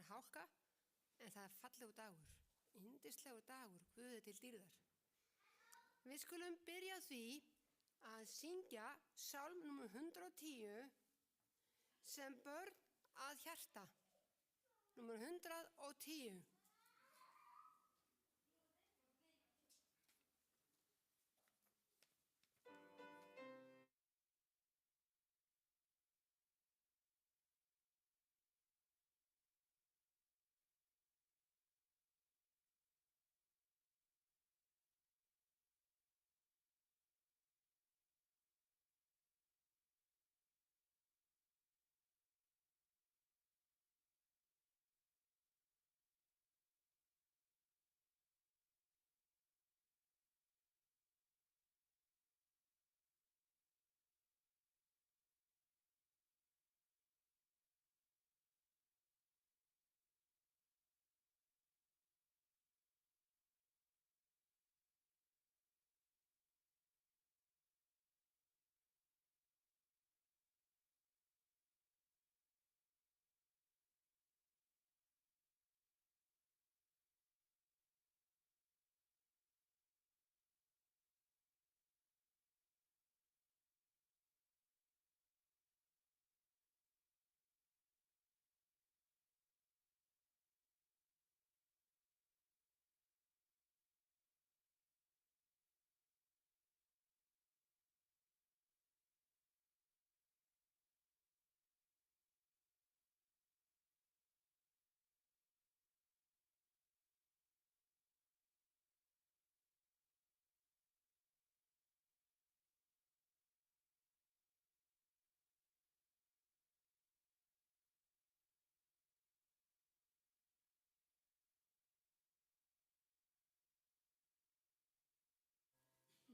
hálka, en það fallegur dagur, yndislegur dagur, Guði til dýrðar. Við skulum byrja á því að syngja sálm nr. 110 sem börn að hjarta, nr. 110.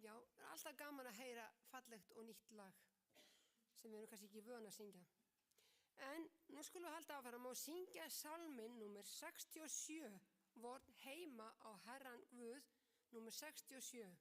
Já, það alltaf gaman að heyra fallegt og nýtt lag sem við erum kannski ekki vön að syngja. En nú skulum við halda áfram og syngja sálminn nr. 67, Vorn heima á Herran Guð, nr. 67.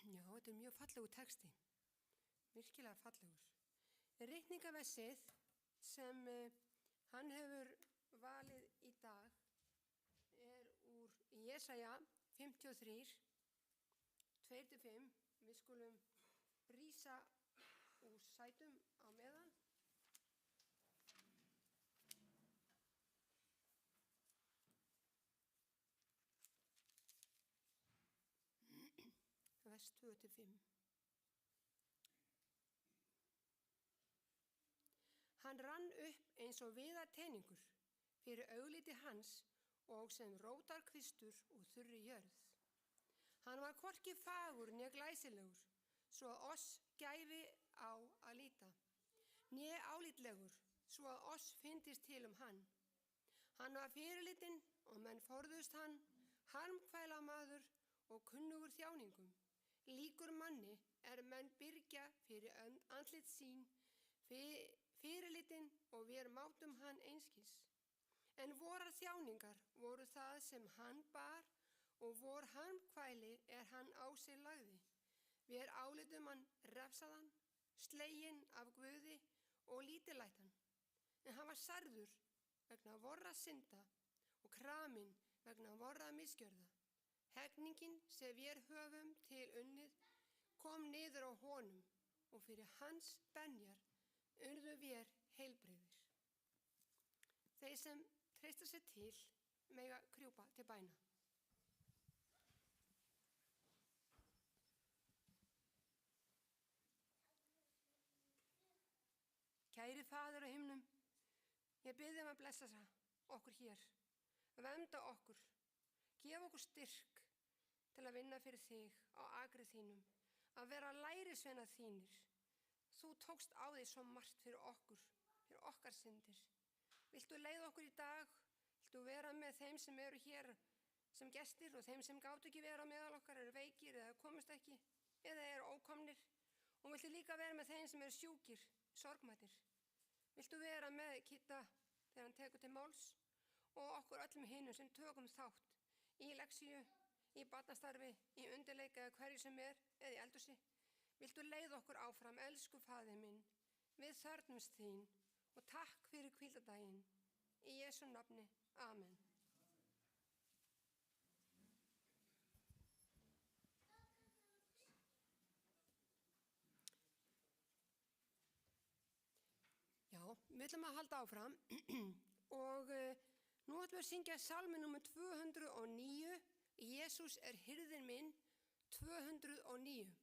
Já, þetta mjög fallegur texti, virkilega fallegur. Ritningaversið sem hann hefur valið í dag úr Jesaja 53, 2-5. Við skulum rísa úr sætum á meðan. Vers 2-5. Hann rann upp eins og viðarteningur fyrir augliti hans og sem rótarkvistur og þurri jörð. Hann var hvorki fagur né glæsilegur, svo að oss gæfi á að líta, né álitlegur, svo að oss fyndist til hann. Hann var fyrirlitinn og menn forðust hann, harmkvælamaður og kunnugur þjáningum, líkur manni menn byrgja fyrir andlit sín, fyrirlitinn og vér mátum hann einskis. En vorar þjáningar voru það sem hann bar og vor harmkvæli hann á sig lagði. Vér álitum hann refsaðan, sleginn af Guði og lítillætan. En hann var særður vegna vorra synda og kraminn vegna vorra misgjörða. Hegningin sem vér höfum til unnið kom niður á honum og fyrir hans benjar urðu vér heilbrigðir. Þeir sem treysta sér til mega krjúpa til bæna. Kæri Faðir á himnum, ég bið að blessa okkur hér, vernda okkur, gefa okkur styrk til að vinna fyrir þig á akri þínum, að vera lærisveinar þínir. Þú tókst á þig svo margt fyrir okkur, fyrir okkar syndir. Viltu leiða okkur í dag, viltu vera með þeim sem eru hér sem gestir og þeim sem gátu ekki vera meðal okkar, eru veikir eða komust ekki, eða eru ókomnir. Og viltu líka vera með þeim sem eru sjúkir, sorgmættir. Viltu vera með Kitta þegar hann tekur til máls og okkur öllum hinum sem tökum þátt í lexíu, í barnastarfi, í undirleika eða hverju sem eða í eldhúsi. Viltu leiða okkur áfram, elsku Faðir minn, við þörfnumst þín og takk fyrir hvíldardaginn. Í Jesú nafni, amen. Já, við ætlum að halda áfram og nú ætlum við að syngja salmi númer 209, Jesús hirðir minn, 209.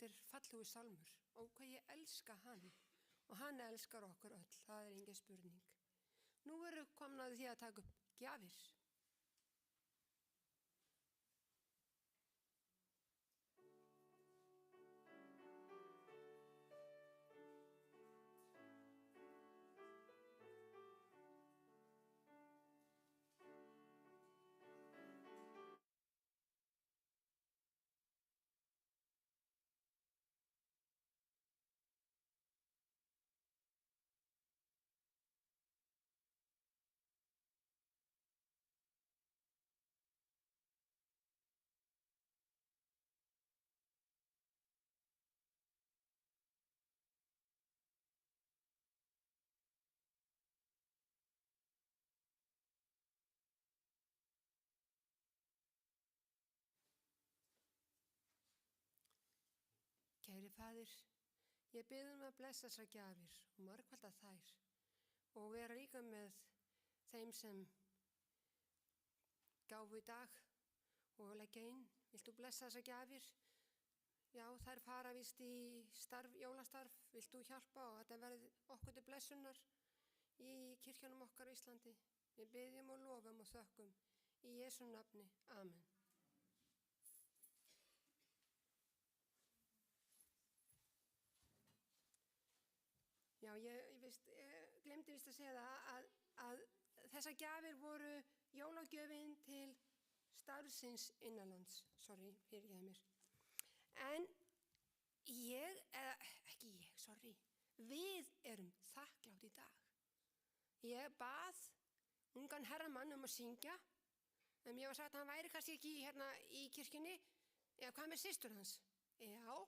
þetta fallegur sálmur og hvað ég elska hann og hann elskar okkur öll, það engin spurning. Nú komin að því að taka upp gjafir. Kæri Faðir, ég bið að blessa þessar gjafir og margfalda þær og vera líka með þeim sem gáfu í dag og leggja inn. Viltu blessa þessar gjafir? Já, þær fara víst í jólastarf. Viltu hjálpa og þetta verði okkur til blessunar í kirkjunum okkar á Íslandi. Við biðjum og lofum og þökkum í Jesú nafni. Amen. Já, ég glemdi vist að segja það að þessar gjafir voru jólagjöfin til starfsins innanlands. Sorry, fyrirgefðu mér. En við erum þakklátt í dag. Ég bað ungan herramann að syngja, en ég var sagt að hann væri kannski ekki hérna í kirkjunni. Já, hvað með systur hans? Já,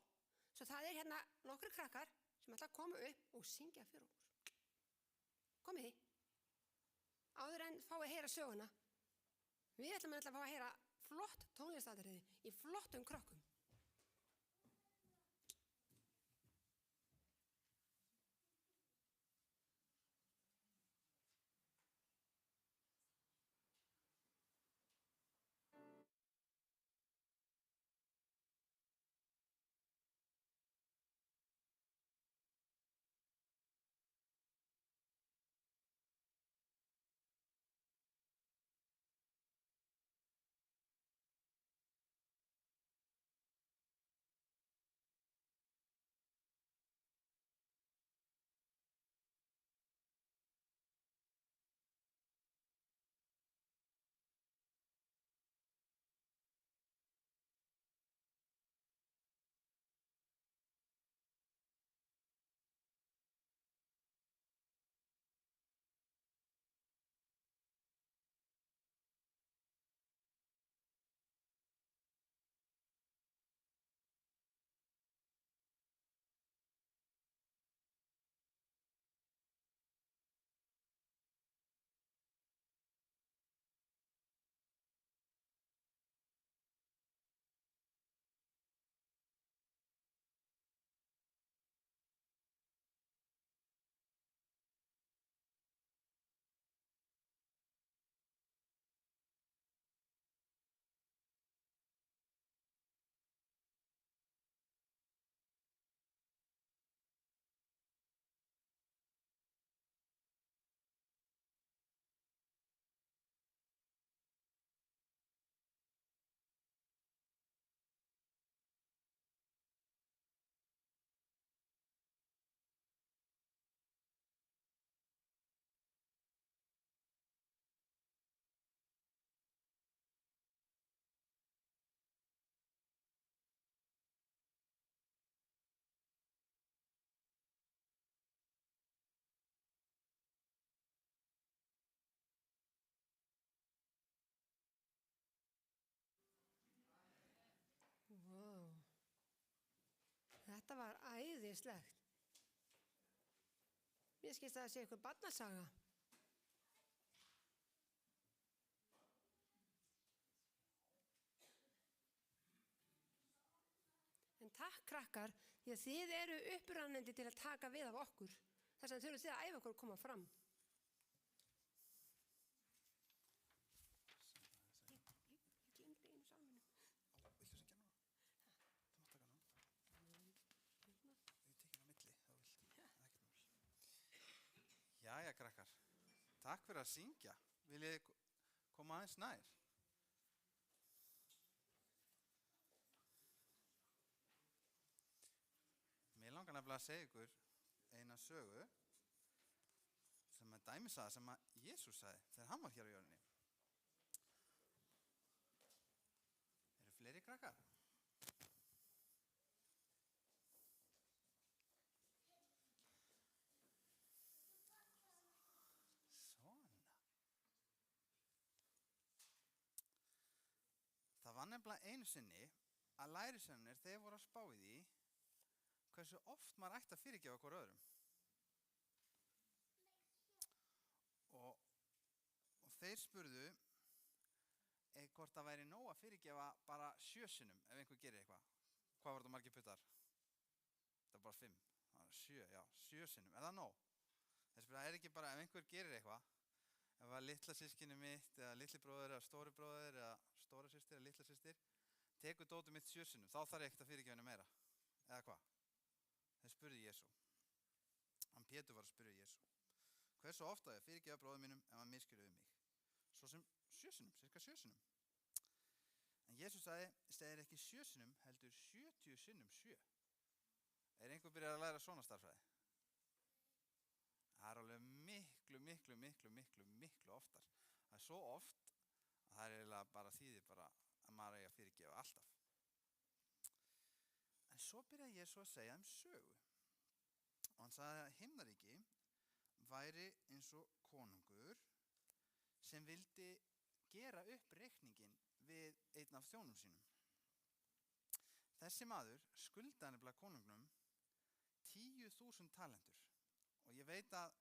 svo það hérna nokkru krakkar sem ætla að koma upp og syngja fyrir okkur. Komið þið. Áður en fáið að heyra söguna. Við ætlum að fá að heyra flott tónlistatriði í flottum krökkum. Vá, þetta var æðislegt. Mér skilst að það sé eitthvað barnasaga. En takk krakkar, því að þið eru upprennandi til að taka við af okkur. Þess vegna þurfum þið að æfa okkur að koma fram. Ég glemdi einu salminu. Viltu syngja núna? Þú mátt taka núna. Takk fyrir að syngja. Viljið þið koma aðeins nær? Mér langar nefnilega að segja ykkur eina sögu sem er dæmisaga sem að Jesús sagði þegar hann var hér á jörðinni. Eru fleiri krakkar? Svona. Það var nefnilega einu sinni að lærisveinarnir þeir voru að spá í því hversu oft maður ætti að fyrirgefa hver öðrum. Og þeir spurðu hvort það væri nóg að fyrirgefa bara 7 sinnum ef einhver gerir eitthvað. Hvað var þetta margir puttar? Það var bara 5. Það var 7, já, 7 sinnum. Er það nóg? Þeir spurðu, það er ekki bara ef einhver gerir eitthvað, ef það litla systkini mitt eða litli bróðir eða stóri bróðir eða stóra systir eða litla systir tekur dótið mitt 7 sinnum, þá þarf ég ekkert að fyrirgefa henni meira. Eða hvað? Þeir spurðu Jesú. Hann Pétur var að spyrja Jesú. Hversu ofta á ég að fyrirgefa bróður mínum ef hann misgjörði mig? Svo sem 7 sinnum, cirka 7 sinnum. En Jesús segir ekki 7 sinnum, heldur 70 sinnum 7. Er einhver byrjað að læra svona stærðfræði? Það er alveg miklu oftar. Það er svo oft að það er eiginlega bara þýðir bara að maður eigi að fyrirgefa alltaf. En svo byrjaði Jesú að segja sögu. Og hann sagði að himnaríki væri eins og konungur sem vildi gera upp reikningin við einn af þjónum sínum. Þessi maður skuldaði nefnilega konungnum 10.000 talentur. Og ég veit að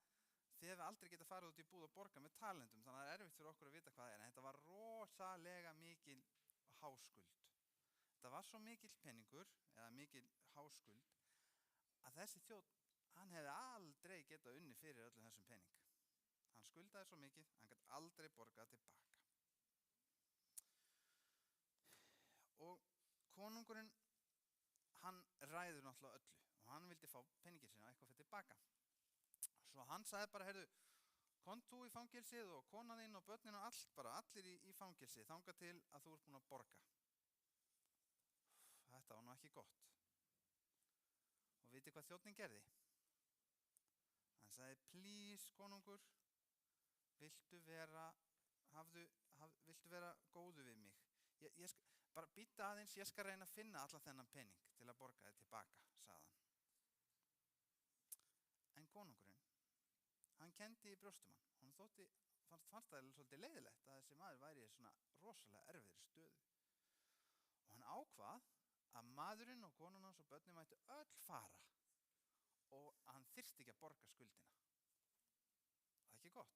þið hefur aldrei getað farið út í búð og borga með talendum, þannig að það er erfitt fyrir okkur að vita hvað það er. En þetta var rosalega mikil háskuld. Þetta var svo mikil peningur, eða mikil háskuld, að þessi þjónn, hann hefði aldrei getað unni fyrir öllum þessum pening. Hann skuldaði svo mikið, hann gat aldrei borgað tilbaka. Og konungurinn, hann ræður náttúrulega öllu og hann vildi fá peningin sína eitthvað fyrir tilbaka. Svo hann sagði bara, heyrðu, kom þú í fangelsið og konan þín og börnin og allir í fangelsið, þangað til að þú ert búin að borga. Þetta var nú ekki gott. Og vitið hvað þjónninn gerði? Hann sagði, please konungur, viltu vera góðu við mig? Bara býta aðeins, ég skal reyna að finna allan þennan pening til að borga þið tilbaka, sagði hann. En konungurinn, hann kenndi í brjóstum hann. Hann fannst það svolítið leiðilegt að þessi maður væri í svona rosalega erfiðri stöðu. Og hann ákvað að maðurinn og konan hans og börnin mættu öll fara og hann þyrfti ekki að borga skuldina. Það er ekki gott.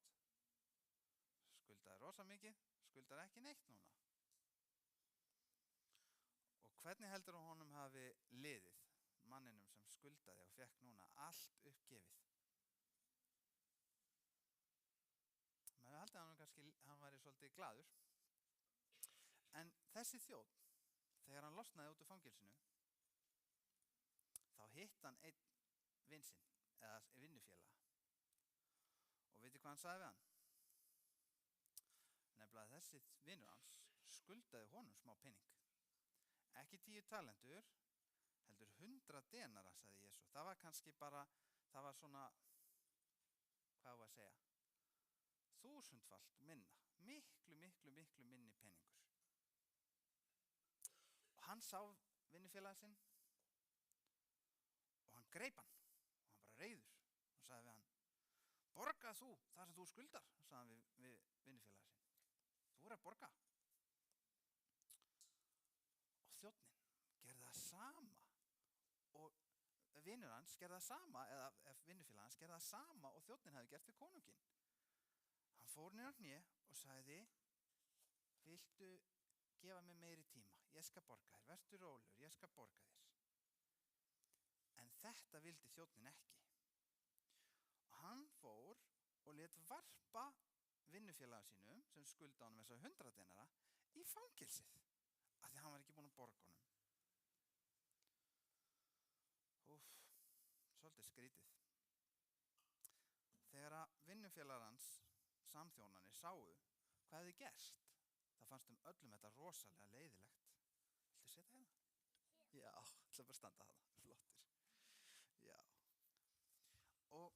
Skuldaði rosa mikið, skuldaði ekki neitt núna. Og hvernig heldur honum hafi liðið, manninum sem skuldaði og fekk núna allt uppgefið? Maður haldi að hann væri svolítið glaður. En þessi þjónn, þegar hann losnaði út úr fangelsinu, þá hitt hann einn vin sinn, eða vinnufélaga. Og veitir hvað hann sagði við hann? Nefnilega þessi vinnur hans skuldaði honum smá pening. Ekki 10 talentur, heldur 100 denara, sagði Jesú. Það var kannski bara, það var svona, hvað var að segja? 1000-falt minna, miklu minni peningur. Og hann sá vinnufélaga sinn og hann greip hann og hann bara reiður og sagði við hann, borgað þú það sem þú skuldar, sagði hann við vinnufélaga sinn. Þú er að borga. Og þjónninn gerði það sama og vinnur hans gerði það sama, eða vinnufélaga hans gerði það sama og þjónninn hefði gert við konunginn. Hann fór niður á hné og sagði, viltu gefa mér meiri tíma, ég skal borga þér, vertu rólegur, ég skal borga þér. En þetta vildi þjónninn ekki. Hann fór og lét varpa vinnufélaga sínum, sem skuldaði honum þessa 100 denara, í fangelsið, af því hann var ekki búinn að borga honum. Svolítið skrítið. Þegar að vinnufélagar hans samþjónarnir sáu hvað hefði gerst, það fannst öllum þetta rosalega leiðilegt. Viltu setja hérna? Já, ætla bara að standa þarna, flottir. Já. Og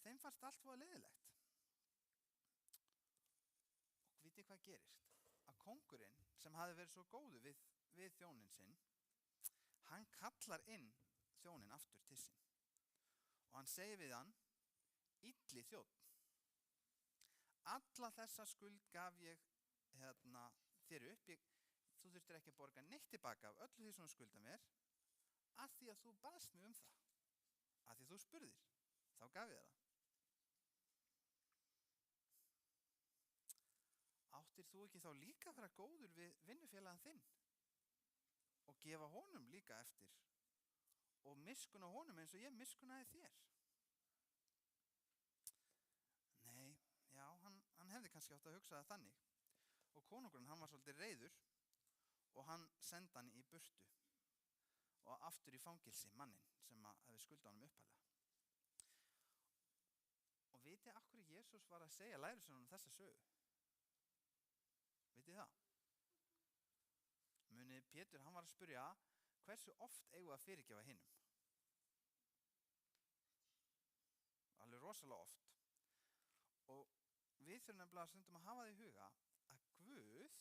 þeim fannst allt voða leiðilegt. Og vitið hvað gerist? Að kóngurinn sem hafði verið svo góður við þjóninn sinn, hann kallar inn þjóninn aftur til sín. Og hann segir við hann, illi þjónn, alla þessa skuld gaf ég þér upp, þú þurftir ekki að borga neitt tilbaka af öllu því sem þú skulda mér, af því að þú baðst mig það, af því að þú spurðir, þá gaf ég það. Áttir þú ekki þá líka að vera góður við vinnufélagann þinn og gefa honum líka eftir og miskunna honum eins og ég miskunnaði þér? Nei, já, hann hefði kannski átt að hugsa það þannig. Og konungurinn, hann var svolítið reiður og hann sendi hann í burtu og aftur í fangilsi mannin sem hefði skuldað honum upphæðlega. Og vitið af hverju Jesús var að segja lærisveinunum þessa sögu? Vitið það? Munið Pétur, hann var að spyrja hversu oft eigum við að fyrirgefa hinum? Alveg rosalega oft. Og við þurfum nefnilega stundum að hafa það í huga að Guð,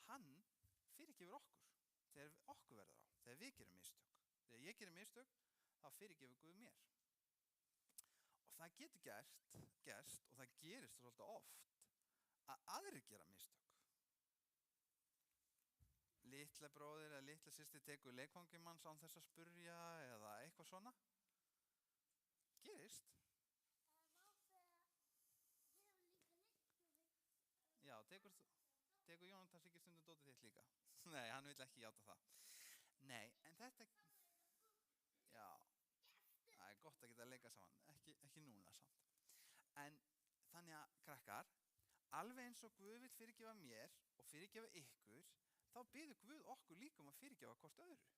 hann fyrirgefur okkur þegar okkur verður á, þegar við gerum mistök. Þegar ég gerir mistök, þá fyrirgefur Guð mér. Og það getur gerst og það gerist svolítið oft að aðrir gera mistök. Litla bróðir eða litla systir tekur leikvangimanns án þess að spurja eða eitthvað svona. Gerist. Já, tekur Jónatan ekki stundum dótið þitt líka? Nei, hann vil ekki játa það. Nei, en þetta... Já, það er gott að geta að leika saman, ekki núna samt. En þannig að, krakkar, alveg eins og Guð vill fyrirgefa mér og fyrirgefa ykkur, þá biður Guð okkur líka að fyrirgefa hvort öðru.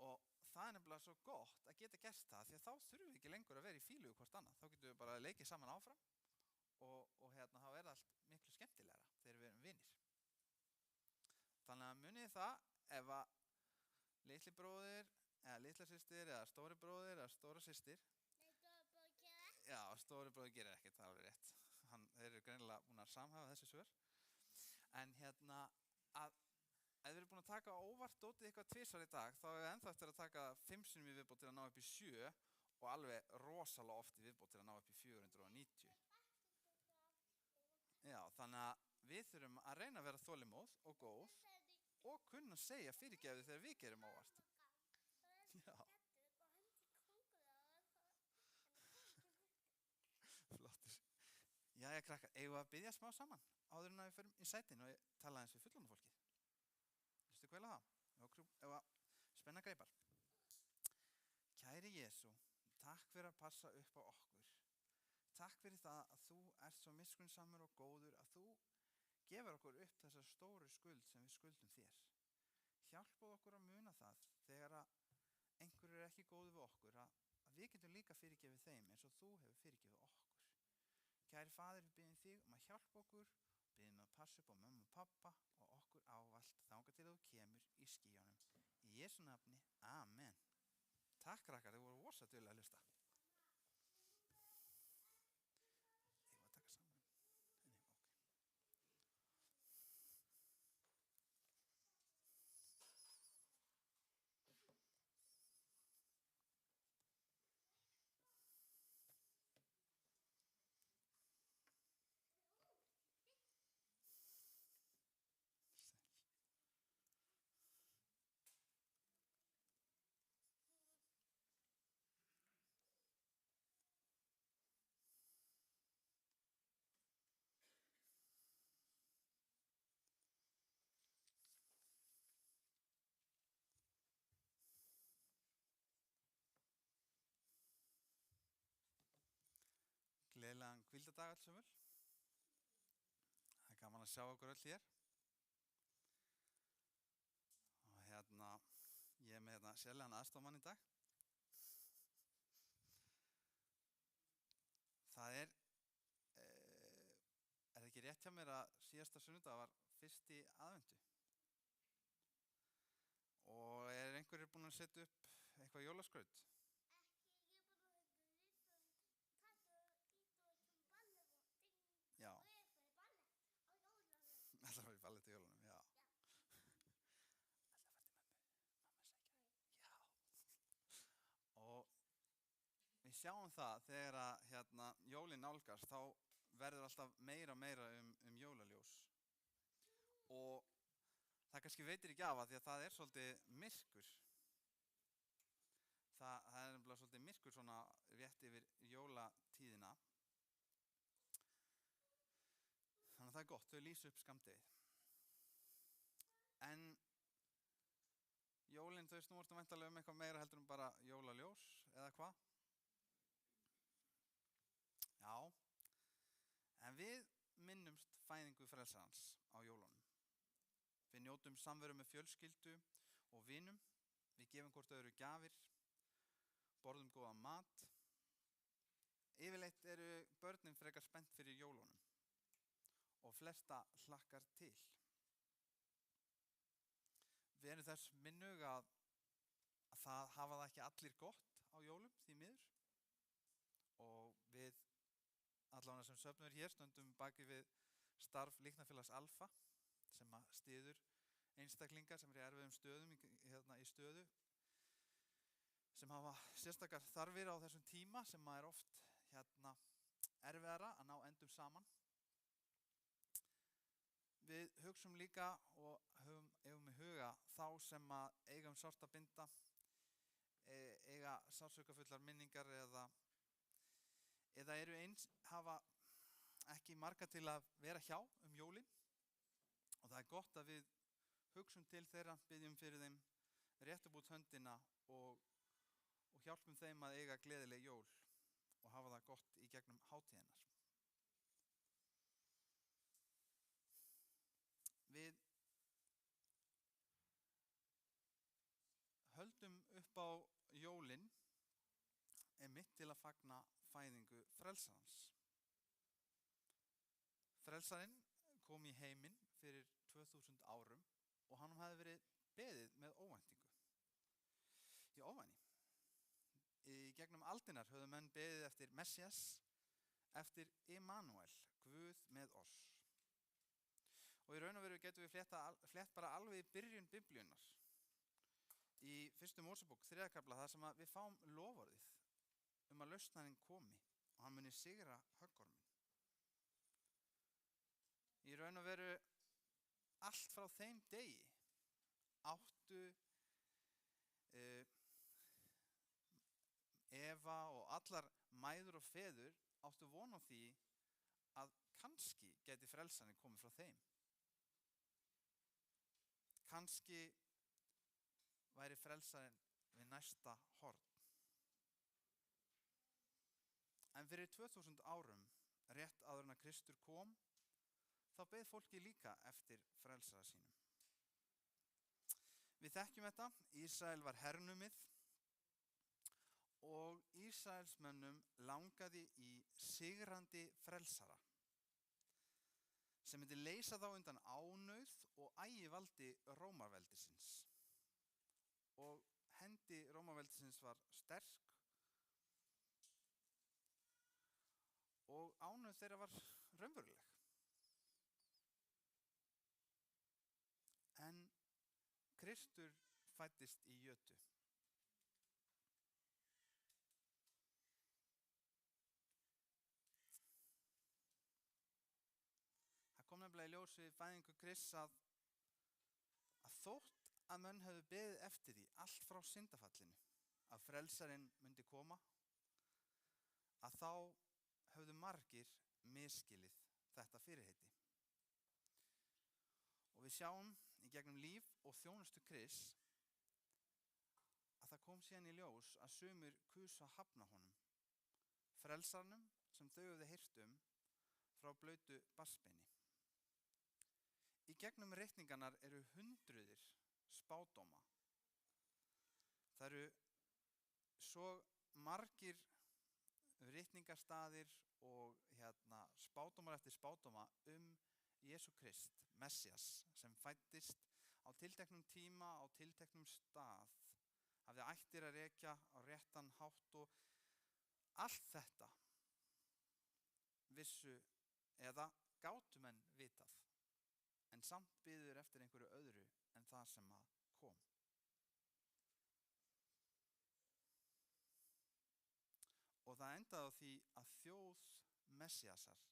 Og það er nefnilega svo gott að geta gert það, því að þá þurfum við ekki lengur að vera í fílu hvort annað. Þá getum við bara að leikið saman áfram og þá er það allt miklu skemmtilegra þegar við erum vinir. Þannig að munið það, ef að litli bróðir, eða litla systir, eða stóri bróðir, eða stóra systir. Já, stóri bróðir gerir ekkert, það er alveg rétt. Þeir eru greinilega búin að samhafa þessi svör. En að ef við erum búin að taka óvart dótið eitthvað 2 í dag, þá er við ennþá eftir að taka 5 sinnum í viðbót til að ná upp í 7 og alveg rosalega oft í viðbót til að ná upp í 490. Já, þannig að við þurfum að reyna að vera þolinmóð og góð og kunna segja fyrirgefðu þegar við gerum óvart. Já. Flottur. Jæja, krakkar, eigum við að biðja smá saman áður en að við förum í sætin og tala eins við fullorðna fólkið. Vistu hvað það? Ef að spenna greipar. Kæri Jesú, takk fyrir að passa upp á okkur. Takk fyrir það að þú ert svo miskunnsamur og góður að þú gefur okkur upp þessa stóru skuld sem við skuldum þér. Hjálpaðu okkur að muna það þegar að einhverjur er ekki góður við okkur að við getum líka fyrirgefið þeim eins og þú hefur fyrirgefið okkur. Kæri faðir, við biðjum þig að hjálpa okkur, biðjum að passa upp á mömmu og pappa og okkur ávallt þangað til þú kemur í skýjunum. Í Jesú nafni, amen. Takk krakkar, þið voru rosa duglega að hlusta. Ég var að taka saman. Nei, ok. Gleðilegan hvíldardag allsumul. Það er gaman að sjá okkur öll hér. Og ég er með sérlegan aðstofmann í dag. rétt hjá mér að síðasta sunnudag var fyrsti aðventu. Og einhverjir búin að setja upp eitthvað jólaskraut? Já. Ætlar að fara í ballett í jólunum, já. Og við sjáum það þegar að jólin nálgast, þá verður alltaf meira og meira um jólaljós. Og það kannski veitir ekki af að því að það er svolítið myrkur. Það er nefnilega svolítið myrkur svona rétt yfir jólatíðina. Þannig að það er gott, þau lýsa upp skammdegið. En jólin, þau snúast væntanlega eitthvað meira heldur bara jólaljós, eða hvað? Já, en við minnumst fæðingu frelsarans á jólunum. Við njótum samveru með fjölskyldu og vinum, við gefum hvort öðru gjafir, borðum góðan mat. Yfirleitt eru börnin frekar spennt fyrir jólunum og flesta hlakkar til. Við erum þess minnug að það hafa það ekki allir gott á jólum, því miður. Og við, allavega sem söfnum hér, stöndum baki við starf Líknarfélags Alfa, sem styður einstaklinga sem eru í erfiðum stöðum í stöðu, sem hafa sérstakar þarfir á þessum tíma, sem er oft erfiðara að ná endum saman. Við hugsum líka og eigum í huga þá sem eiga sárt að binda, eiga sársaukafullar minningar eða eru eins hafa ekki marga til að vera hjá jólin. Og það er gott að við hugsum til þeirra, biðjum fyrir þeim, réttum út höndina og hjálpum þeim að eiga gleðileg jól og hafa það gott í gegnum hátíðirnar. Við höldum upp á jólin einmitt til að fagna fæðingu frelsarans. Frelsarinn kom í heiminn fyrir 2000 árum og hann hafði verið beðið með óvæntingu. Í óvæni. Í gegnum aldirnar höfðu menn beðið eftir Messias, eftir Immanuel, Guð með oss. Og í raun og veru getum við flett bara alveg í byrjun Biblíunnar. Í 1. Mósebók 3. kafla þar sem við fáum loforðið að lausnarinn komi og hann muni sigra höggorminn. Í raun og veru allt frá þeim degi áttu Eva og allar mæður og feður áttu von á því að kannski gæti frelsarinn komið frá þeim. Kannski væri frelsarinn við næsta horn. En fyrir 2000 árum, rétt áður en að Kristur kom, þá beið fólki líka eftir frelsara sínum. Við þekkjum þetta, Ísrael var hernumið og Ísraelsmönnum langaði í sigrandi frelsara sem myndi leysa þá undan ánauð og ægivaldi Rómaveldisins. Og hendi Rómaveldisins var sterk og ánauð þeirra var raunveruleg. En Kristur fæddist í jötu. Það kom nefnilega í ljós við fæðingu Krists að þótt að menn höfðu beðið eftir því allt frá syndafallinu að frelsarinn myndi koma, að þá höfðu margir misskilið þetta fyrirheiti. Og við sjáum í gegnum líf og þjónustu Krists að það kom síðan í ljós að sumir kusu að hafna honum, frelsarnum sem þau höfðu heyrt frá blautu barnsbeini. Í gegnum reikningarnar eru hundruðir spádóma. Það eru svo margir ritningarstaðir og spádómar eftir spádóma Jesú Krist, Messias, sem fæddist á tilteknum tíma, á tilteknum stað, hafði ættir að rekja á réttan hátt og allt þetta vissu eða gátu menn vitað, en samt biður eftir einhverju öðru en það sem að kom. Og það endaði á því að þjóð Messiasar,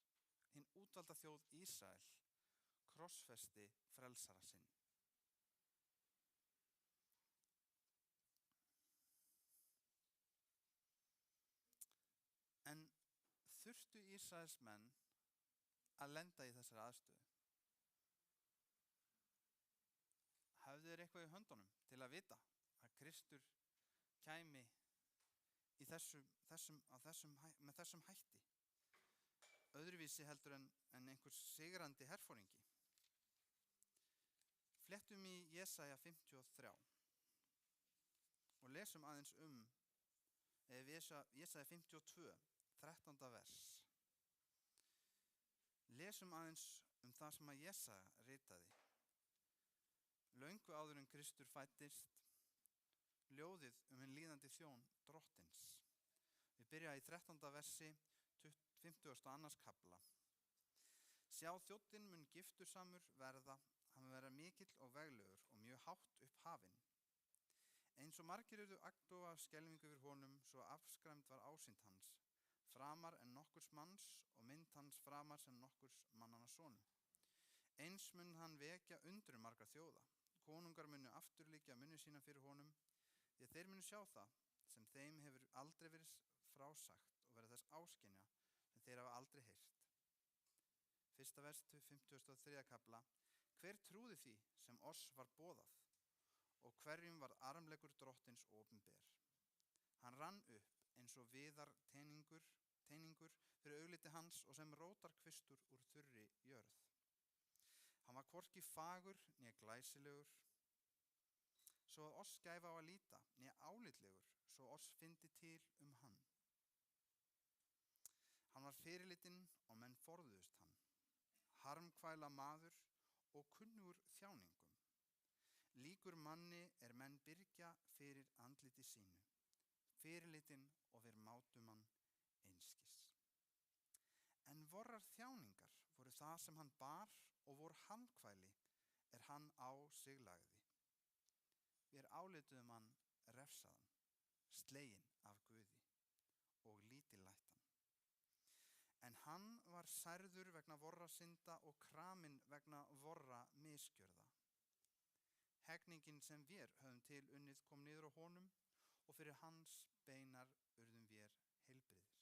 hinn útvalda þjóð Ísrael, krossfesti frelsara sinn. En þurftu Ísraels menn að lenda í þessari aðstöðu? Hafðu þeir eitthvað í höndunum til að vita að Kristur kæmi í með þessum hætti? Öðruvísi heldur en einhver sigrandi herforingi. Flettum í Jesaja 53 og lesum aðeins Jesaja 52, 13. vers. Lesum aðeins það sem að Jesaja ritaði. Löngu áður en Kristur fæddist, ljóðið hinn líðandi þjón drottins. Við byrja í 13. versi 52. kafla. Sjá, þjónninn mun giftursamur verða, hann mun vera mikill og veglegur og mjög hátt upp hafinn. Eins og margir urðu agndofa af skelfingu yfir honum, svo afskræmd var ásýnd hans, framar en nokkurs manns og mynd hans framar sem nokkurs mannanna sonum. Eins mun hann vekja undrun margra þjóða. Konungar munu afturlíkja munni sína fyrir honum, því þeir munu sjá það sem þeim hefur aldrei verið frásagt og verða þess áskynja sem þeir hafa aldrei heyrt. Fyrsta vers 53. kafla. Hver trúði því sem oss var boðað og hverjum var armlegur drottins opinber? Hann rann upp eins og viðar teiningur fyrir augliti hans og sem rótarkvistur úr þurri jörð. Hann var hvorki fagur né glæsilegur, svo að oss gæfa á að líta, né álitlegur, svo oss fyndi til hann. Hann var fyrirlitinn og menn forðuðust hann, harmkvæla maður og kunnugur þjáningum. Líkur manni menn byrgja fyrir andliti sínu, fyrirlitinn og ver mátumann einskis. En vorrar þjáningar voru það sem hann bar og vor harmkvæli hann á sig lagði. Við álituðum hann refsaðan, sleginn af Guði og lítillættan. En hann var særður vegna vorra synda og kraminn vegna vorra misgjörða. Hegningin sem vér höfum til unnið kom niður á honum og fyrir hans beinar urðum vér heilbrigðir.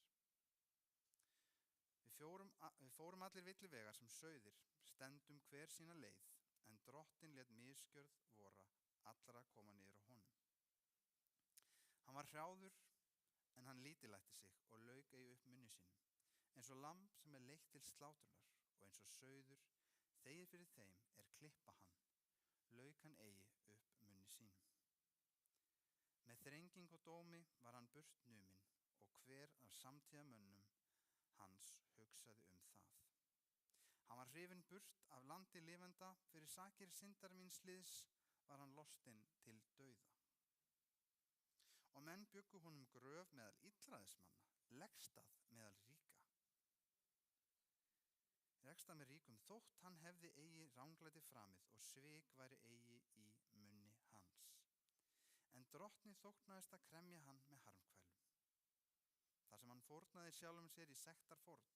Við fórum allir villivegar sem sauðir, stendum hver sína leið, en drottin lét misgjörð vora allra koma niður á honum. Hann var hrjáður, en hann lítillætti sig og lauk eigi upp munni sínum, eins og lamb sem leitt til slátrunar og eins og sauður, þegið fyrir þeim klippa hann, lauk hann eigi upp munni sínum. Með þrenging og dómi var hann burt numinn og hver af samtíðamönnum hans hugsaði það. Hann var hrifinn burt af landi lifenda, fyrir sakir syndar míns liðs var hann lostinn til dauða. Og menn bjuggu honum gröf meðal illræðismanna, legstað meðal ríka. Rekstað með ríkum þótt hann hefði eigi ranglæti framið og svik væri eigi í munni hans. En drottni þóknaðist að kremja hann með harmkvælum. Þar sem hann fórnaði sjálfum sér í sektarfórn,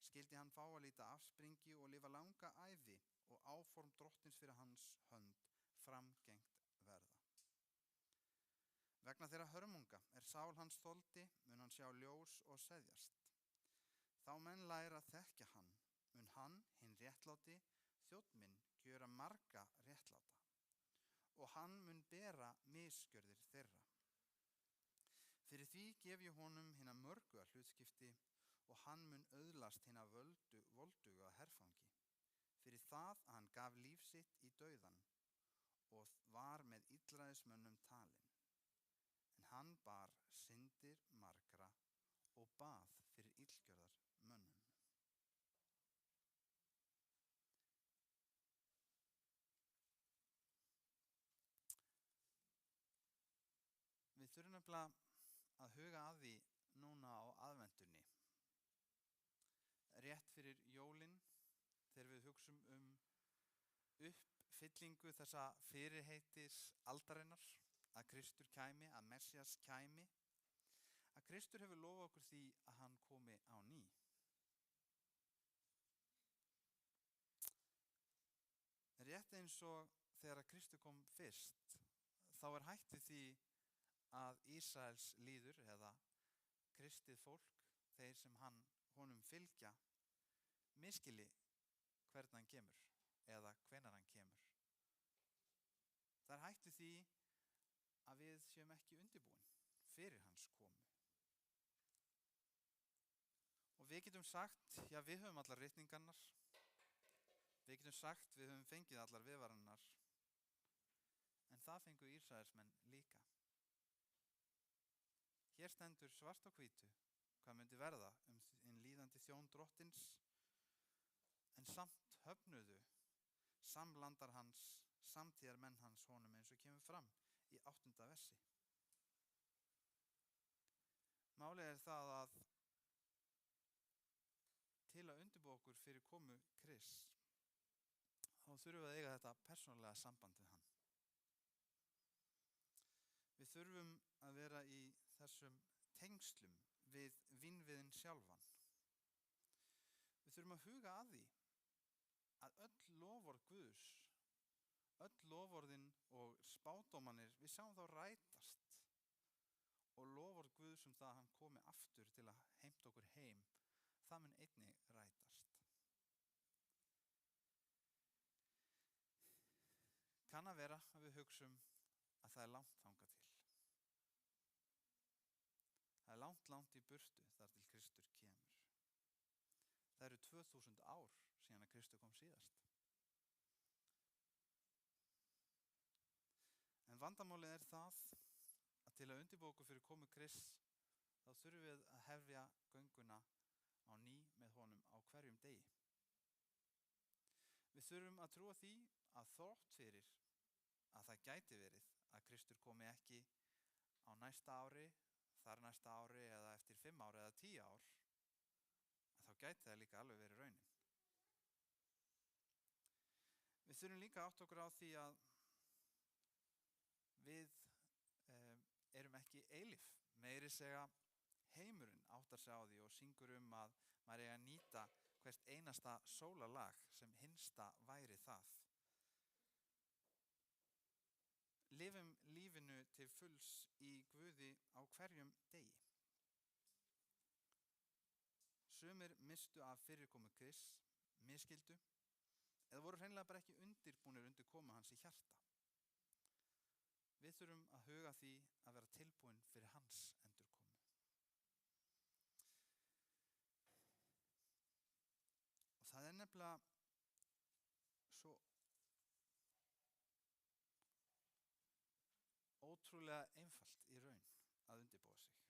skyldi hann fá að líta afspringi og lifa langa ævi og áform drottins fyrir hans hönd framgengt verða. Vegna þeirra hörmunga sál hans þoldi, mun hann sjá ljós og seðjast. Þá menn læra að þekkja hann, mun hann, hinn réttláti, þjónn minn, gjöra marga réttláta. Og hann mun bera misgjörðir þeirra. Fyrir því gef ég honum hina mörgu að hlutskipti og hann mun öðlast hina voldugu að herfangi. Fyrir það að hann gaf líf sitt í dauðan og var með illræðismönnum talinn. En hann bar syndir margra og bað fyrir illgjörðar mönnum. nefnilega að huga að því núna á aðventunni. Rétt fyrir jólin, þegar við hugsum uppfyllingu þessa fyrirheitis aldarinnar, að Kristur kæmi, að Messias kæmi, að Kristur hefur lofað okkur því að hann komi á ný. Rétt eins og þegar að Kristur kom fyrst, þá hætt við því að Ísraels líður eða kristið fólk, þeir sem honum fylgja, misskilji hvernig hann kemur eða hvenær hann kemur. Það hætt við því að við séum ekki undirbúin fyrir hans komu. Og við getum sagt, já, við höfum allar ritningarnar, við getum sagt, við höfum fengið allar viðvaranirnar, en það fengu Ísraelsmenn líka. Hér stendur svart á hvítu hvað myndi verða hinn líðandi þjón drottins, en samt höfnuðu samlandar hans, samtíðar menn hans honum, eins og kemur fram í 8. versi. Málið það að til að undirbúa okkur fyrir komu Krists, þá þurfum við að eiga þetta persónulega samband við hann. Við þurfum að vera í þessum tengslum við vinviðinn sjálfan. Við þurfum að huga að því að öll loforð Guðs, öll loforðin og spádómanir, við sjáum þá rætast, og loforð Guðs það að hann komi aftur til að heimta okkur heim, það mun einnig rætast. Kann að vera að við hugsum að það langt þangað til. Það langt í burtu þar til Kristur kemur. Það eru 2000 ár síðan að Kristur kom síðast. En vandamálið það að til að undirbúa okkur fyrir komu Krists, þá þurfum við að hefja gönguna á ný með honum á hverjum degi. Við þurfum að trúa því að þótt fyrir að það gæti verið að Kristur komi ekki á næsta ári, þar næsta ári eða eftir 5 ár eða 10 ár, þá gæti það líka alveg verið raunin. Við þurfum líka átt okkur á því að við erum ekki eilíf. Meiri segja heimurinn áttar sig á því og syngur að maður eigi að nýta hvert einasta sólarlag sem hinsta væri það. Lifum lífinu til fulls í Guði á hverjum degi. Sumir mistu af fyrirkomu Krists, misskildu, eða voru hreinlega bara ekki undirbúnir undir komu hans í hjarta. Við þurfum að huga því að vera tilbúin fyrir hans endurkomu. Og það nefnilega svo ótrúlega einfalt í raun að undirbúa sig.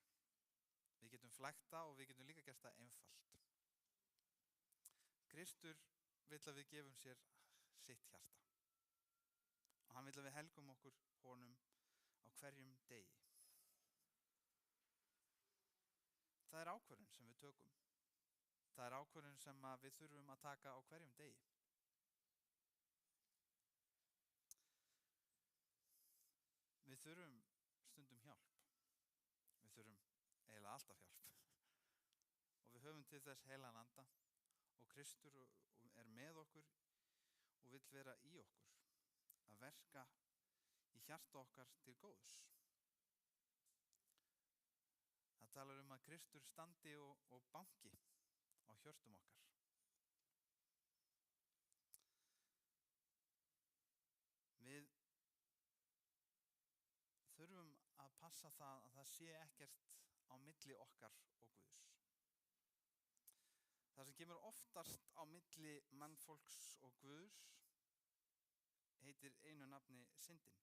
Við getum flækta og við getum líka gert það einfalt. Kristur vill að við gefum sér sitt hjarta. Og hann vill að við helgum okkur honum á hverjum degi. Það er ákvörðun sem við tökum. Það er ákvörðun sem við þurfum að taka á hverjum degi. Við þurfum stundum hjálp. Við þurfum eiginlega alltaf hjálp. Og við höfum til þess heilagan anda, og Kristur er með okkur og vill vera í okkur, að verka í hjarta okkar til góðs. Það talar að Kristur standi og banki á hjörtum okkar. Við þurfum að passa það að það sé ekkert á milli okkar og Guðs. Það sem kemur oftast á milli mannfólks og Guðs heitir einu nafni syndin.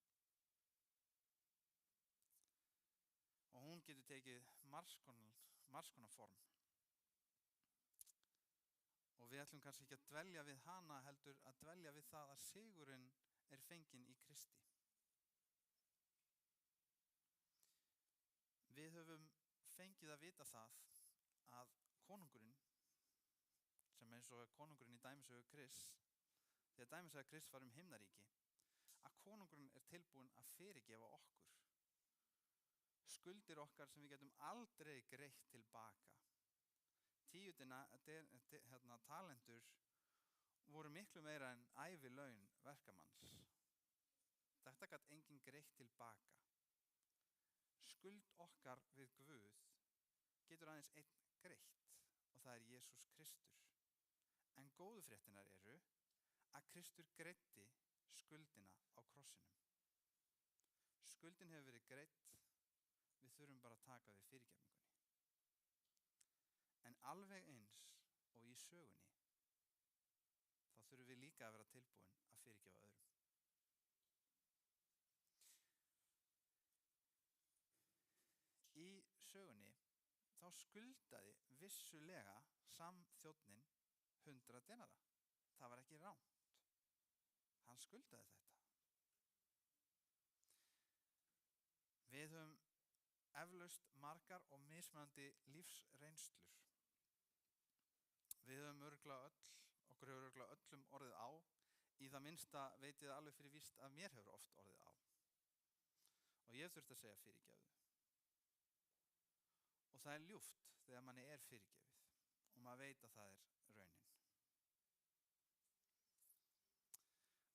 Og hún getur tekið margs konar form. Og við ætlum kannski ekki að dvelja við hana, heldur að dvelja við það að sigurinn er fenginn í Kristi. fengið að vita það að konungurinn, sem eins og konungurinn í dæmisögu Krists, því að dæmisögu Krists var himnaríki, að konungurinn er tilbúinn að fyrirgefa okkur skuldir okkar sem við getum aldrei greitt tilbaka. 10 talentur voru miklu meira en ævilaun verkamanns. Þetta gat enginn greitt tilbaka. Skuld okkar við Guð getur aðeins einn greitt og það er Jesús Kristur. En góðu fréttinar eru að Kristur greiddi skuldina á krossinum. Skuldin hefur verið greidd, við þurfum bara að taka við fyrirgefningunni. En alveg eins og í sögunni, þá þurfum við líka að vera tilbúin að fyrirgefa öðrum. Í sögunni þá skuldaði vissulega samþjónninn 100 denara. Það var ekki rangt. Hann skuldaði þetta. Við höfum eflaust margar og mismunandi lífsreynslur. Við höfum okkur hefur örugglega öllum orðið á. Í það minnsta veit ég alveg fyrir víst að mér hefur oft orðið á. Og ég hef þurft að segja fyrirgefðu. Og það er ljúft þegar manni er fyrirgefið og maður veit að það er raunin.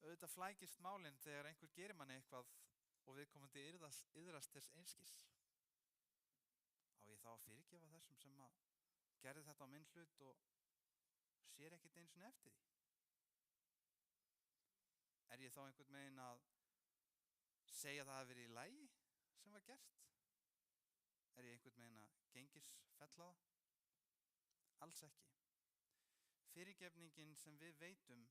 Auðvitað flækist málin þegar einhver gerir manni eitthvað og viðkomandi iðrast þess einskis. Á ég þá að fyrirgefa þessum sem að gerði þetta á minn hlut og sér ekkert einu sinni eftir því? Er ég þá einhvern veginn að segja það hafi verið í lagi sem var gert? Er ég einhvern veginn að gengisfella það? Alls ekki. Fyrirgefningin sem við veitum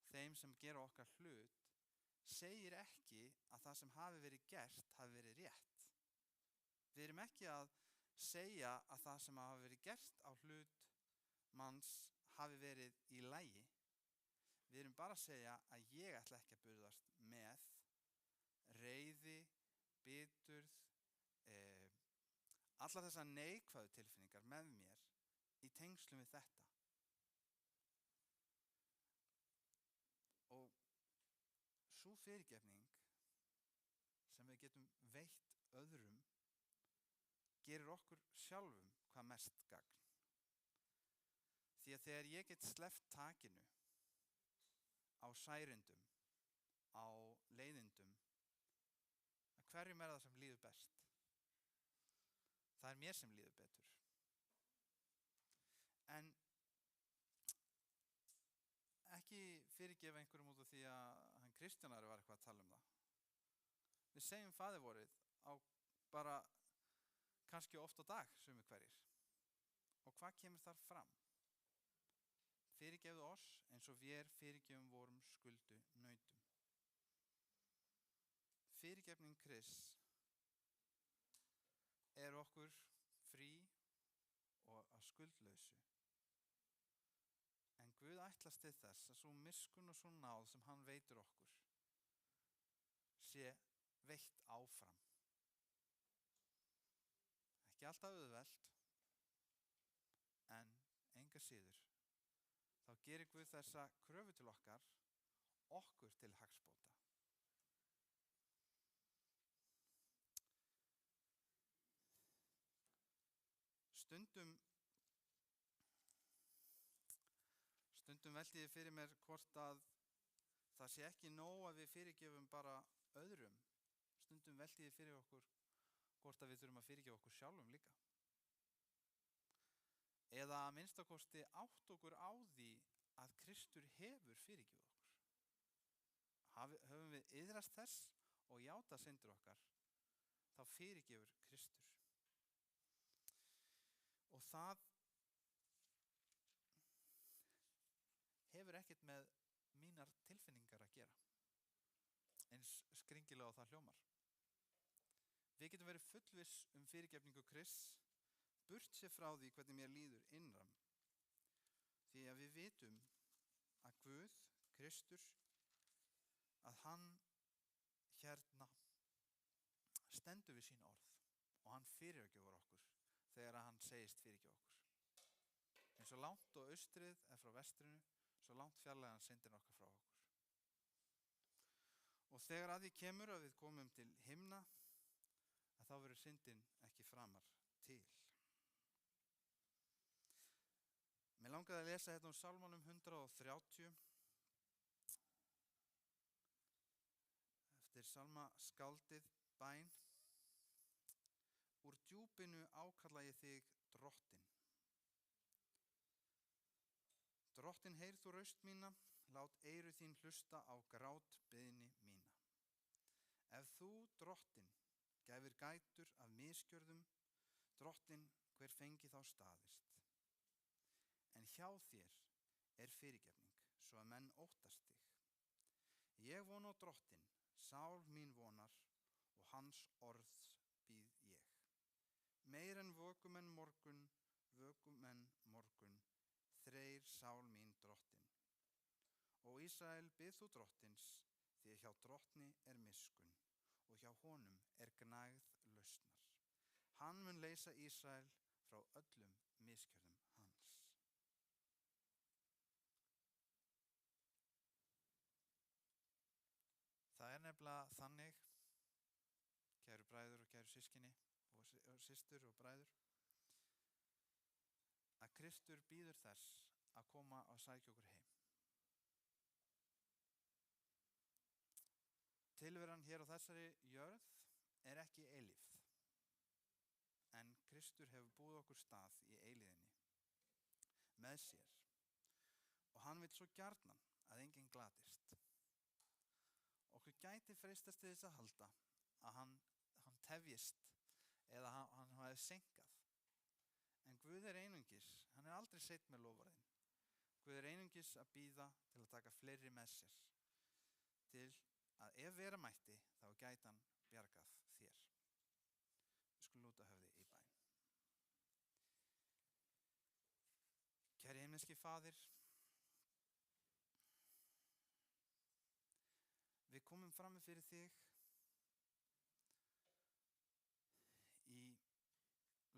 þeim sem gera okkar hlut segir ekki að það sem hafi verið gert hafi verið rétt. Við erum ekki að segja að það sem hafi verið gert á hlut manns hafi verið í lagi. Við erum bara að segja að ég ætla ekki að burðast með reiði, biturð, allar þessar neikvæðu tilfinningar með mér í tengslum við þetta. Og sú fyrirgefning sem við getum veitt öðrum gerir okkur sjálfum hvað mest gagn. Því að þegar ég get sleppt takinu á særindum, á leiðindum, að hverjum er það sem líður best? Það er mér sem líður betur. En ekki fyrirgefa einhverjum út af því að hann Kristjánari var eitthvað að tala um það. Við segjum faðirvorið á bara kannski oft á dag, sumir hverjir. Og hvað kemur þar fram? Fyrirgefðu oss eins og við fyrirgefum vorum skuldu nautum. Fyrirgefning Krists er okkur frí og að skuldlausu. En Guð ætlast til þess að svo miskunn og svo náð sem hann veitir okkur sé veitt áfram. Ekki alltaf auðvelt, en enga síður. Þá gerir Guð þessa kröfu til okkur til hagsbóta. Stundum velti ég fyrir mér hvort að það sé ekki nóg að við fyrirgefum bara öðrum. Stundum velti ég fyrir okkur hvort að við þurfum að fyrirgefa okkur sjálfum líka. Eða að minnstakosti átt okkur á því að Kristur hefur fyrirgefið okkur. Höfum við iðrast þess og játa syndir okkar, þá fyrirgefur Kristur. Og það hefur ekkert með mínar tilfinningar að gera, eins skringilega og það hljómar. Við getum verið fullviss fyrirgefningu Krists, burt sér frá því hvernig mér líður innram. Því að við vitum að Guð, Kristur, að hann hérna stendur við sín orð og hann fyrirgefur okkur þegar hann segist fyrirgefa okkur. Eins og langt og austrið er frá vestrinu, svo langt fjarlægan syndin okkar frá okkur. Og þegar að því kemur að við komum til himna, að þá verður syndin ekki framar til. Mér langaði að lesa hérna úr Sálmunum 130 eftir sálmaskáldið bæn. Úr djúpinu ákalla ég þig, Drottinn. Drottinn, heyr þú raust mína, lát eyru þín hlusta á grátbeiðni mína. Ef þú, Drottinn, gæfir gætur af misgjörðum, Drottinn, hver fengi þá staðist. En hjá þér er fyrirgefning, svo að menn óttast þig. Ég von á Drottinn, sál mín vonar, og hans orðs bíð ég. Meir en vökumenn morgun, þreir sál mín Drottinn. Og Ísrael, bið þú Drottins, því hjá Drottni er miskunn, og hjá honum er gnægð lausnar. Hann mun leysa Ísrael frá öllum misgjörðum hans. Það er nefnilega þannig, kæru bræður og kæru systkini og systur og bræður, að Kristur bíður þess að koma og sækja okkur heim. Tilveran hér á þessari jörð er ekki eilífð, en Kristur hefur búið okkur stað í eilíðinni með sér, og hann vill svo gjarnan að enginn glatist. Okkur gæti freistast til þess að halda að hann tefjist eða hann hafi seinkað. En Guð er einungis, hann er aldrei seinn með loforðin. Guð er einungis að bíða til að taka fleiri með sér, til að ef vera mætti þá gæti hann bjargað þér. Við skulum lúta höfði í bæn. Kæri himneski Faðir, við komum fram fyrir þig í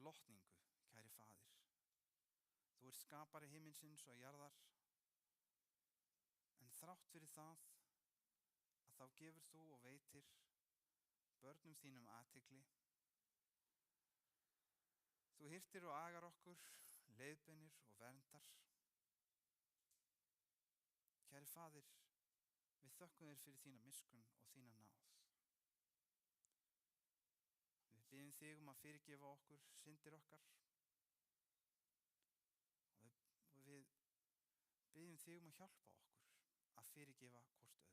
lotningu, kæri Faðir. Þú ert skapari himinsins og jarðar, en þrátt fyrir það að þá gefur þú og veitir börnum þínum athygli. Þú hirtir og agar okkur, leiðbeinir og verndar. Kæri Faðir, við þökkum þér fyrir þína miskunn og þína náð. Við biðjum þig að fyrirgefa okkur syndir okkar og við biðjum þig að hjálpa okkur að fyrirgefa hvort öðru.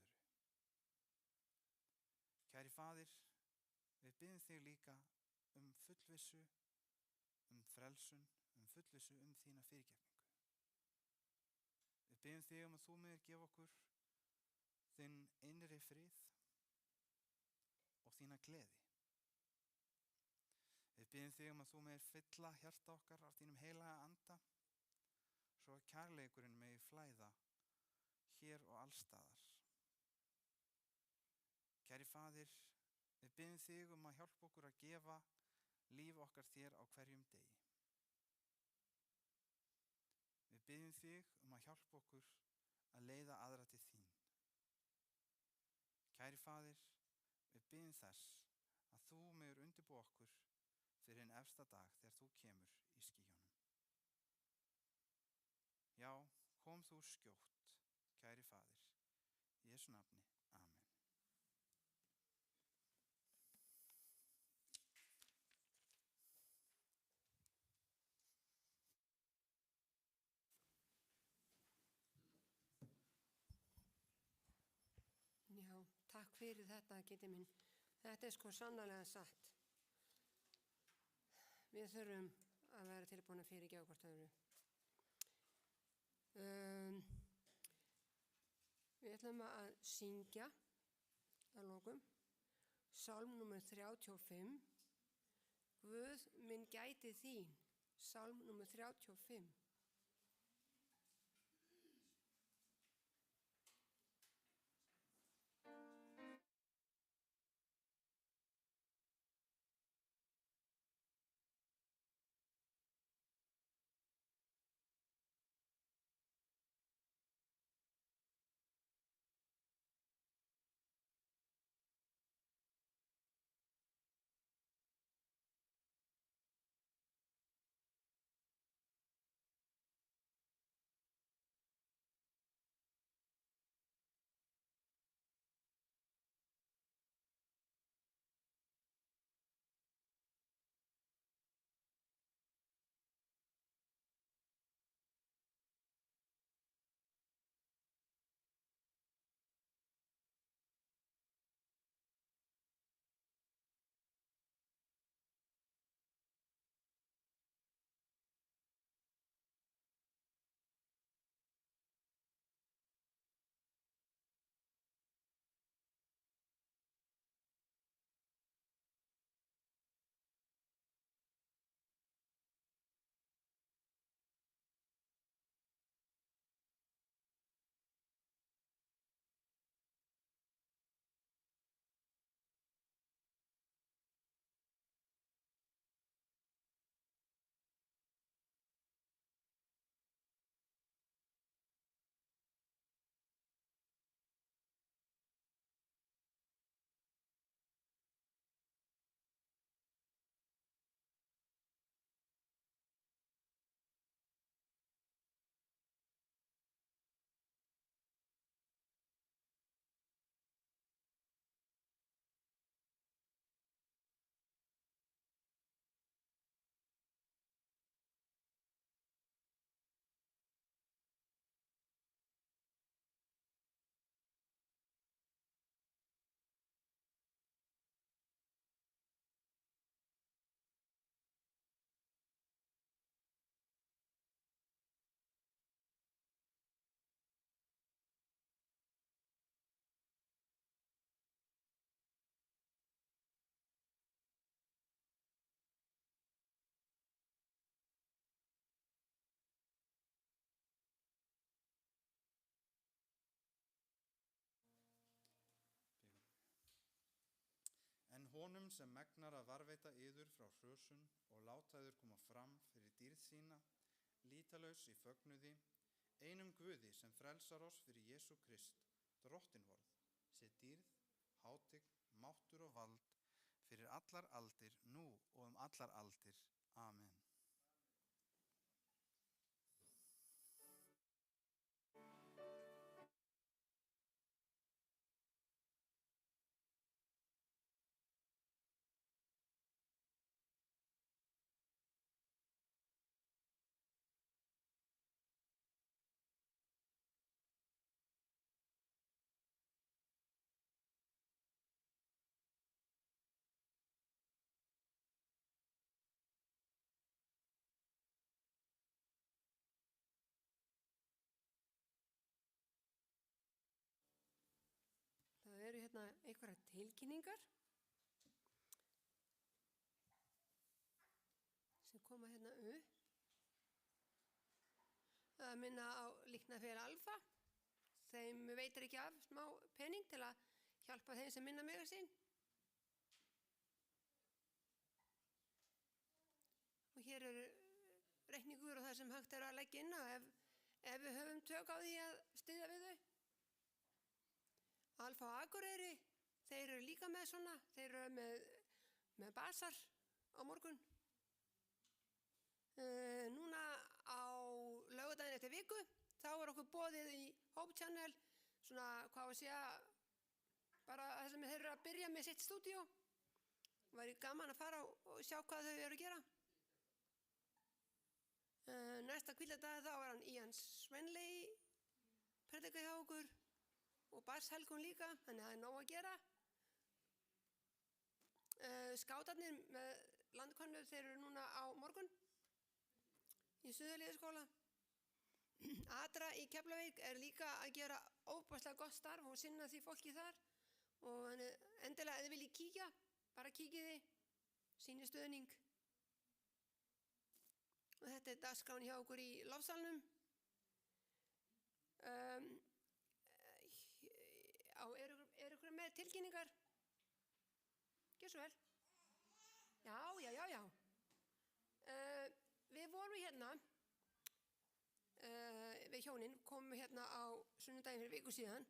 Kæri Faðir, við biðjum þig líka fullvissu, frelsun, fullvissu þína fyrirgefningu. Við biðjum þig að þú megir gefa okkur þinn innri frið og þína gleði. Við biðjum þig að þú megir fylla hjarta okkar af þínum heilaga anda, svo að kærleikurinn megi flæða hér og allstaðar. Kæri Faðir, við biðjum þig að hjálpa okkur að gefa líf okkar þér á hverjum degi. Við biðjum þig að hjálpa okkur að leiða aðra til þín. Kæri Faðir, við biðjum þess að þú megir undirbúa okkur fyrir hinn efsta dag þegar þú kemur í skýjunum. Já, kom þú skjótt, kæri Faðir, í Jesú nafni, amen. Já, takk fyrir þetta, Kiddi minn. Þetta er sko sannarlega satt. Við þurfum að vera tilbúin að fyrirgefa hvort öðru. Við ætlum að syngja að lokum Sálm númer 35. Guð minn gæti þín. Sálm númer 35. honum sem megnar að varveita yður frá hrösun og láta yður koma fram fyrir dýrð sína, lítalaus í fögnuði, einum Guði sem frelsar oss fyrir Jesú Krist, drottin vorð, sé dýrð, hátign, máttur og vald fyrir allar aldir, nú og allar aldir. Amen. Það eru hérna einhverjar tilkynningar sem koma hérna upp. Það minna á líknarfélag Alfa. Þeim veitir ekki af smá pening til að hjálpa þeim sem minna mega sín. Og hér eru reikningur og það sem hægt er að leggja inn á ef við höfum tök á því að styðja við þau. Alfa og Akureyri, þeir eru líka með svona, þeir eru með basar á morgun. Núna á laugardaginn eftir viku, þá er okkur boðið í Hope Channel, svona hvað að segja, bara það sem þeir eru að byrja með sitt stúdíó. Væri gaman að fara og sjá hvað þau eru að gera. Næsta hvíldadag þá er hann Ian Svenley, predika hjá okkur. Og Bars Helgun líka, þannig að það er nóg að gera. Skátarnir með landkönnu, þeir eru núna á morgun í Suðurliðaskóla. Adra í Keflavík er líka að gera óbúslega gott starf og sinna því fólki þar. Og endilega ef þið viljið kíkja, bara kíkiði, sýni stuðning. Og þetta er dagskráin hjá okkur í lofsalnum. Er ykkur með tilkynningar? Gjör svo vel. Já. Við vorum hérna, við hjónin komum hérna á sunnudaginn fyrir viku síðan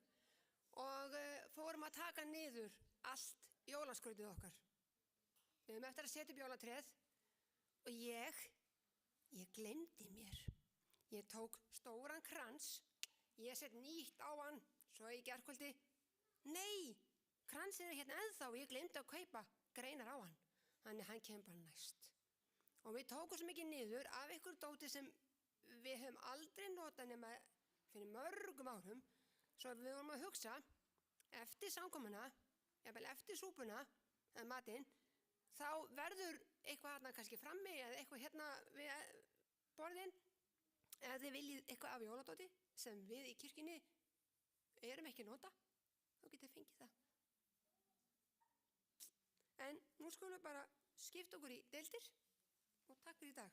og fórum að taka niður allt jólaskrautið okkar. Við höfum eftir að setja upp jólatréð og ég gleymdi mér. Ég tók stóran krans, ég sett nýtt á hann, svo í gærkvöldi. Nei, kransinn er hérna ennþá og ég gleymdi að kaupa greinar á hann. Þannig hann kemur bara næst. Og við tókum svo mikið niður af ykkur dóti sem við höfum aldrei notað nema fyrir mörgum árum. Svo við vorum að hugsa, eftir samkomuna, jafnvel eftir súpuna, eða matinn, þá verður eitthvað hérna kannski frammi eða eitthvað hérna við borðin. Ef þið viljið eitthvað af jóladóti sem við í kirkjunni erum ekki að nota, þá getið þið fengið það. En nú skulum við bara skipta okkur í deildir og takk fyrir í dag.